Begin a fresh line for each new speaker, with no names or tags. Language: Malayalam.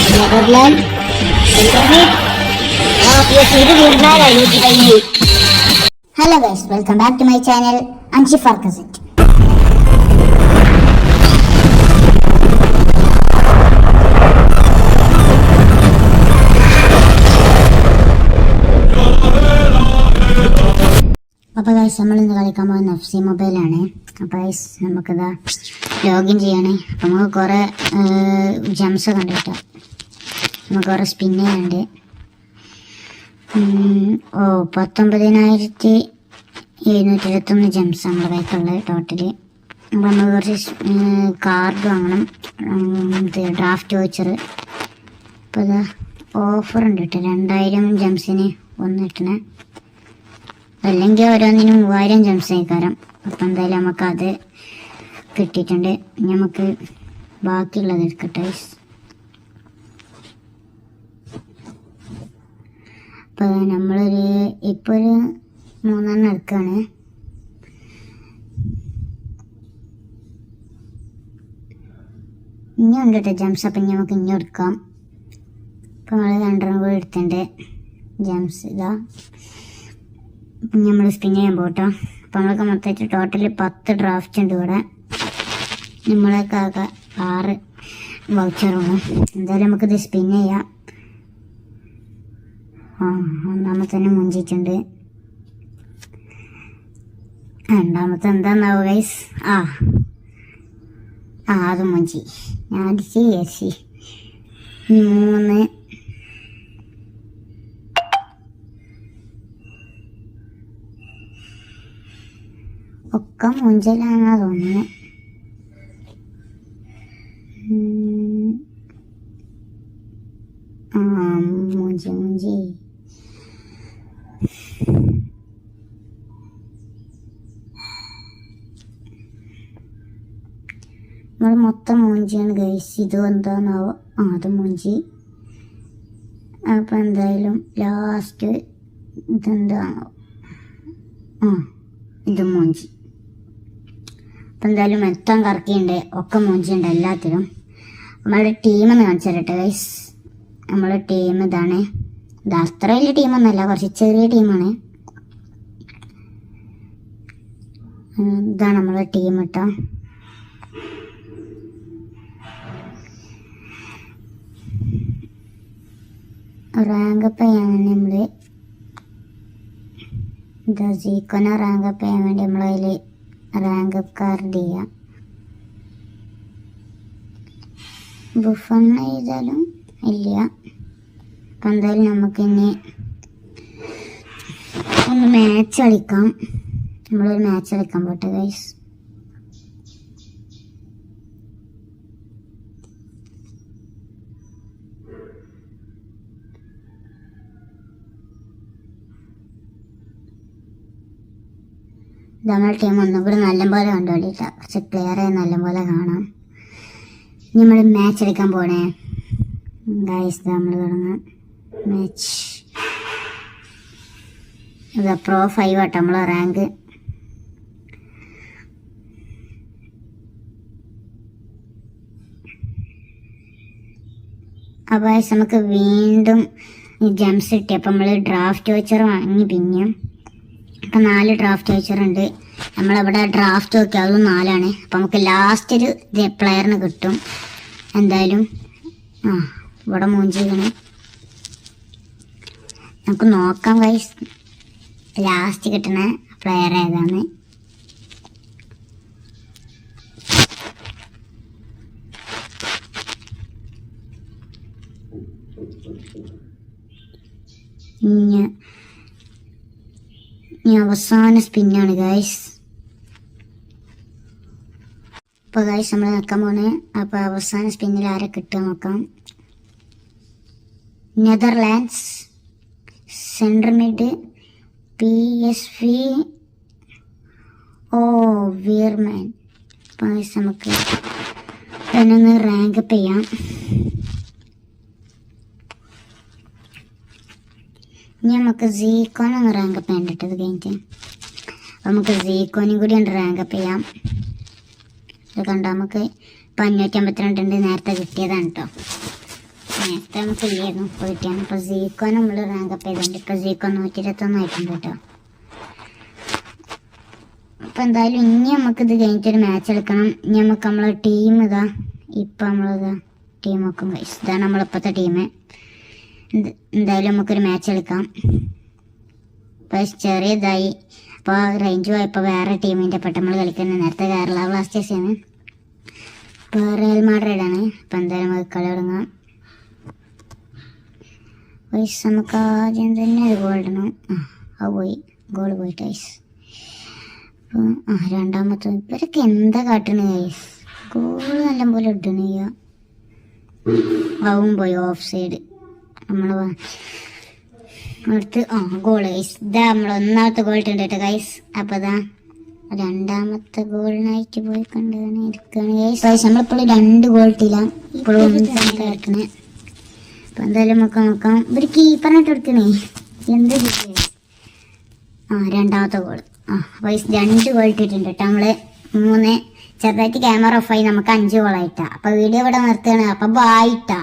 Netherland hello guys, welcome back to my channel Anshifar കസറ്റ്. അപ്പോൾ ഗൈസ്, നമ്മളിന്ന് കളിക്കാൻ പോകുന്ന FC മൊബൈലാണ്. അപ്പോൾ ഗൈസ്, നമുക്കിതാ ലോഗിൻ ചെയ്യണേ. അപ്പോൾ നമുക്ക് കുറേ ജംസ് ഒക്കെ ഉണ്ട് കേട്ടോ. നമുക്ക് കുറേ സ്പിൻ ചെയ്യാനുണ്ട്. 19,721 ജംസ് നമ്മുടെ കയ്യിലുള്ളത് ടോട്ടല്. അപ്പോൾ നമുക്ക് കുറച്ച് കാർഡ് വാങ്ങണം, ഡ്രാഫ്റ്റ് വോച്ചർ. അപ്പോൾ ഇതാ ഓഫർ ഉണ്ട് കേട്ടോ, 2000 ജംസിന് ഒന്ന് കിട്ടണേ, അല്ലെങ്കിൽ ഓരോന്നിനും 3000 ജംസ് ആയിക്കാരം. അപ്പം എന്തായാലും നമുക്കത് കിട്ടിയിട്ടുണ്ട്. നമുക്ക് ബാക്കിയുള്ളത് എടുക്കട്ടെ. അപ്പോൾ ഇപ്പോൾ ഒരു 3 എടുക്കുകയാണ്. ഇനി ഉണ്ട് കേട്ടോ ജംസ്. അപ്പം നമുക്ക് ഇനി എടുക്കാം. അപ്പോൾ നമ്മൾ 2 കൂടി എടുത്തിട്ടുണ്ട് ജംസ്. ഇതാ നമ്മൾ സ്പിൻ ചെയ്യാൻ പോട്ടോ. അപ്പോൾ നമ്മളൊക്കെ മൊത്തമായിട്ട് ടോട്ടല് 10 ഡ്രാഫ്റ്റ് ഉണ്ട് ഇവിടെ. നമ്മളൊക്കെ ആകെ 6 വൗച്ചറാണ്. എന്തായാലും നമുക്കിത് സ്പിൻ ചെയ്യാം. ഒന്നാമത്തെ മുഞ്ചിട്ടുണ്ട്. രണ്ടാമത്തെ എന്താന്നാവോ ഗൈസ്? അത് മുഞ്ചി. ഞാൻ അടിച്ച് 3 ഒക്കെ മുഞ്ചലാണെന്നാ തോന്നുന്നു. മൂഞ്ചി നമ്മൾ മൊത്തം മൂഞ്ചിയാണ് ഗൈസ്. ഇത് എന്താന്നാവോ? അത് മൂഞ്ചി. അപ്പം എന്തായാലും ലാസ്റ്റ് ഇതെന്താണോ? ഇത് മൂഞ്ചി. അപ്പം എന്തായാലും മൊത്തം കറക്കിയുണ്ട്, ഒക്കെ മൂഞ്ചിയുണ്ട് എല്ലാത്തിലും. നമ്മളുടെ ടീമെന്ന് കാണിച്ചു തരട്ടെ ഗൈസ്. നമ്മളെ ടീം ഇതാണ്. ഇത് അത്ര വലിയ ടീമൊന്നുമല്ല, കുറച്ച് ചെറിയ ടീമാണ്. ഇതാണ് നമ്മളെ ടീം കേട്ടോ. റാങ്ക് അപ്പ് ചെയ്യാൻ വേണ്ടി നമ്മൾ സീക്കോനെ റാങ്ക് അപ്പ് ചെയ്യാൻ വേണ്ടി നമ്മളതിൽ റാങ്ക് അപ്പ് കാർഡ് ചെയ്യാം. ബുഫണ് ചെയ്താലും ഇല്ല. അപ്പം എന്തായാലും നമുക്കിനി ഒന്ന് മാച്ച് കളിക്കാം. നമ്മളൊരു മാച്ച് കളിക്കാൻ പോട്ടെ ഗൈസ്. നമ്മുടെ ടീം ഒന്നും കൂടി നല്ലപോലെ കണ്ടുപിടിയില്ല. പക്ഷെ പ്ലെയറെ നല്ലപോലെ കാണാം. നമ്മൾ മാച്ച് എടുക്കാൻ പോണേ ഗൈസ്. നമ്മൾ തുടങ്ങാം മാച്ച്. ഇത് Pro 5 ആട്ടോ നമ്മളെ റാങ്ക്. അപ്പോൾ നമുക്ക് വീണ്ടും ജംസ് കിട്ടി. അപ്പം നമ്മൾ ഡ്രാഫ്റ്റ് വോച്ചർ വാങ്ങി. പിന്നെയും ഇപ്പം 4 ഡ്രാഫ്റ്റ് വോച്ചറുണ്ട്. നമ്മളിവിടെ ഡ്രാഫ്റ്റ് നോക്കി, അതും 4ആണ്. അപ്പം നമുക്ക് ലാസ്റ്റ് ഒരു പ്ലെയറിന് കിട്ടും എന്തായാലും. ഇവിടെ മൂഞ്ചിരിക്കണേ. നമുക്ക് നോക്കാം ഗൈസ് ലാസ്റ്റ് കിട്ടുന്ന പ്ലെയർ ഏതാണ്. ഇനി അവസാന സ്പിന്നാണ് ഗൈസ്. അപ്പോൾ ഗൈസ് നമ്മൾ നോക്കാൻ പോണേ. അപ്പോൾ അവസാന സ്പിന്നിൽ ആരെ കിട്ടുക നോക്കാം. Netherlands central mid PSV Veerman. അപ്പോൾ ഗൈസ് നമുക്ക് അതിനൊന്ന് റാങ്ക് അപ്പ് ചെയ്യാം. ഇനി നമുക്ക് സീക്കോനൊന്ന് റാങ്ക് അപ്പ് ചെയ്യണ്ടിട്ട് ഇത് കഴിഞ്ഞിട്ട്. അപ്പോൾ നമുക്ക് സീക്കോനും കൂടി റാങ്ക് അപ്പ് ചെയ്യാം. ഇത് കണ്ടോ നമുക്ക് ഇപ്പം 552 ഉണ്ട്, നേരത്തെ കിട്ടിയതാണ് കേട്ടോ. നേരത്തെ നമുക്ക് ഇല്ലായിരുന്നു, ഇപ്പോൾ കിട്ടിയാണ്. ഇപ്പോൾ സീക്കോ നമ്മൾ റാങ്ക് അപ്പ് ചെയ്തിട്ടുണ്ട്. ഇപ്പോൾ സീക്കോ 121 ആയിട്ടുണ്ട് കേട്ടോ. അപ്പം എന്തായാലും ഇനി നമുക്കിത് കഴിഞ്ഞിട്ടൊരു മാച്ച് എടുക്കണം. ഇനി നമുക്ക് നമ്മളെ ടീം ഇതാ ഇപ്പം നമ്മളിതാ ടീം നോക്കും. ഇതാണ് നമ്മളിപ്പോഴത്തെ ടീം. എന്തായാലും നമുക്കൊരു മാച്ച് എടുക്കാം. ഇപ്പം ചെറിയതായി അപ്പോൾ റേഞ്ച് പോയപ്പോൾ വേറെ ടീമിൻ്റെ പെട്ടെന്ന് നമ്മൾ കളിക്കുന്നത്. നേരത്തെ കേരള ബ്ലാസ്റ്റേഴ്സാണ്, ഇപ്പോൾ റിയൽ മാഡ്രിഡാണ്. അപ്പം എന്തായാലും നമുക്ക് കളി തുടങ്ങാം. ഗൈസ് നമുക്ക് ആദ്യം തന്നെ ഒരു ഗോൾ ഇടണം. ആ പോയി, ഗോൾ പോയി ഗൈസ്. അപ്പോൾ രണ്ടാമത്തെ ഇവരൊക്കെ എന്താ കാട്ടണ ഗൈസ്, ഗോൾ നല്ലപോലെ ഇടണ. ആവും പോയി ഓഫ് സൈഡ്. നമ്മൾ അടുത്ത് ഗോൾ ഗൈസ്. ഇതാ നമ്മൾ ഒന്നാമത്തെ ഗോൾ ഇട്ടുണ്ട് കേട്ടോ ഗൈസ്. അപ്പോൾ ഇതാ രണ്ടാമത്തെ ഗോളിനായിട്ട് പോയി കണ്ടാണ് ഇരിക്കുകയാണ് ഗൈസ്. നമ്മളിപ്പോൾ 2 ഗോൾ ഇട്ടില്ല, ഇപ്പോഴും കിടക്കണേ. അപ്പം എന്തായാലും നമുക്ക് നോക്കാം. ഒരു കീപ്പറിനായിട്ട് എടുക്കണേ, എന്താ ഗൈസ്. രണ്ടാമത്തെ ഗോൾ. ഗൈസ് 2 ഗോൾ ഇട്ടിട്ടുണ്ട് കേട്ടോ നമ്മൾ. 3 ചെറുതായിട്ട് ക്യാമറ ഓഫായി, നമുക്ക് 5 ഗോളായിട്ടാ. അപ്പോൾ വീഡിയോ ഇവിടെ നിർത്തുകയാണ്. അപ്പം ബായിട്ടാ.